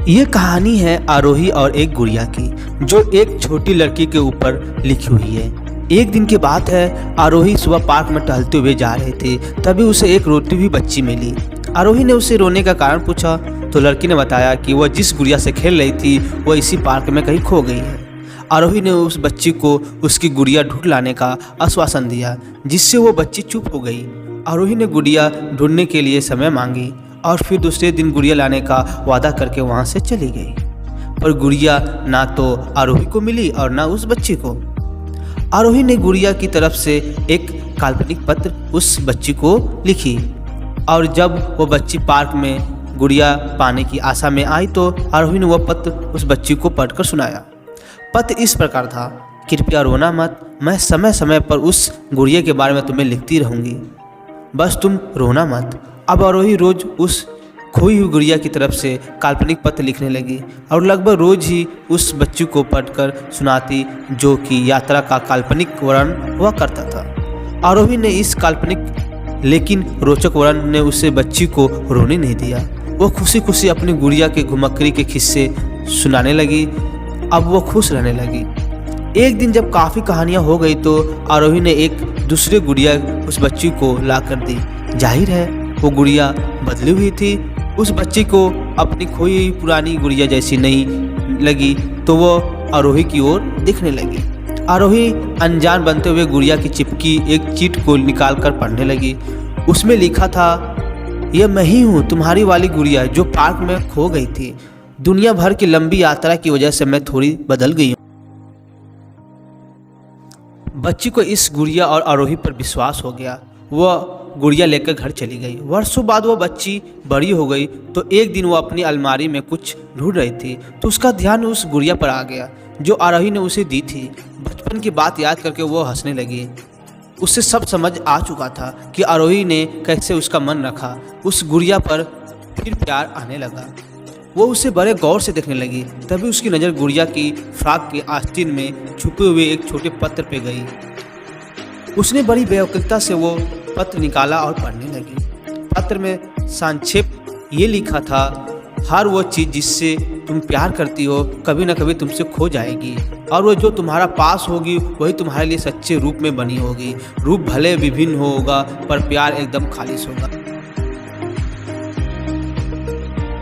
ये कहानी है आरोही और एक गुड़िया की, जो एक छोटी लड़की के ऊपर लिखी हुई है। एक दिन की बात है, आरोही सुबह पार्क में टहलते हुए जा रहे थे, तभी उसे एक रोती हुई बच्ची मिली। आरोही ने उसे रोने का कारण पूछा तो लड़की ने बताया कि वह जिस गुड़िया से खेल रही थी वह इसी पार्क में कहीं खो गई है। आरोही ने उस बच्ची को उसकी गुड़िया ढूंढ लाने का आश्वासन दिया, जिससे वो बच्ची चुप हो गई। आरोही ने गुड़िया ढूंढने के लिए समय मांगी और फिर दूसरे दिन गुड़िया लाने का वादा करके वहाँ से चली गई। पर गुड़िया ना तो आरोही को मिली और ना उस बच्ची को। आरोही ने गुड़िया की तरफ से एक काल्पनिक पत्र उस बच्ची को लिखी और जब वो बच्ची पार्क में गुड़िया पाने की आशा में आई तो आरोही ने वह पत्र उस बच्ची को पढ़कर सुनाया। पत्र इस प्रकार था, कृपया रोना मत, मैं समय समय पर उस गुड़िया के बारे में तुम्हें लिखती रहूँगी, बस तुम रोना मत। अब आरोही रोज उस खोई हुई गुड़िया की तरफ से काल्पनिक पत्र लिखने लगी और लगभग रोज ही उस बच्ची को पढ़कर सुनाती, जो कि यात्रा का काल्पनिक वर्णन हुआ करता था। आरोही ने इस काल्पनिक लेकिन रोचक वर्णन ने उसे बच्ची को रोने नहीं दिया। वो खुशी खुशी अपनी गुड़िया के घुमक्कड़ी के किस्से सुनाने लगी। अब वो खुश रहने लगी। एक दिन जब काफ़ी कहानियाँ हो गई तो आरोही ने एक दूसरी गुड़िया उस बच्ची को ला कर दी। जाहिर है वो गुड़िया बदली हुई थी। उस बच्ची को अपनी खोई हुई पुरानी गुड़िया जैसी नहीं लगी तो वो आरोही की ओर देखने लगी। आरोही अनजान बनते हुए गुड़िया की चिपकी एक चीट को निकाल कर पढ़ने लगी। उसमें लिखा था, यह मैं ही हूँ, तुम्हारी वाली गुड़िया जो पार्क में खो गई थी। दुनिया भर की लंबी यात्रा की वजह से मैं थोड़ी बदल गई हूँ। बच्ची को इस गुड़िया और आरोही पर विश्वास हो गया। वह गुड़िया लेकर घर चली गई। वर्षों बाद वो बच्ची बड़ी हो गई तो एक दिन वो अपनी अलमारी में कुछ ढूंढ रही थी तो उसका ध्यान उस गुड़िया पर आ गया जो आरोही ने उसे दी थी। बचपन की बात याद करके वो हंसने लगी। उससे सब समझ आ चुका था कि आरोही ने कैसे उसका मन रखा। उस गुड़िया पर फिर प्यार आने लगा। वो उसे बड़े गौर से देखने लगी। तभी उसकी नज़र गुड़िया की फ्रॉक के आस्तीन में छुपे हुए एक छोटे पत्र पे गई। उसने बड़ी बेवकूफ़ी से वो पत्र निकाला और पढ़ने लगी। पत्र में संक्षेप ये लिखा था, हर वो चीज़ जिससे तुम प्यार करती हो कभी ना कभी तुमसे खो जाएगी और वो जो तुम्हारा पास होगी वही तुम्हारे लिए सच्चे रूप में बनी होगी। रूप भले विभिन्न होगा पर प्यार एकदम खालिश होगा।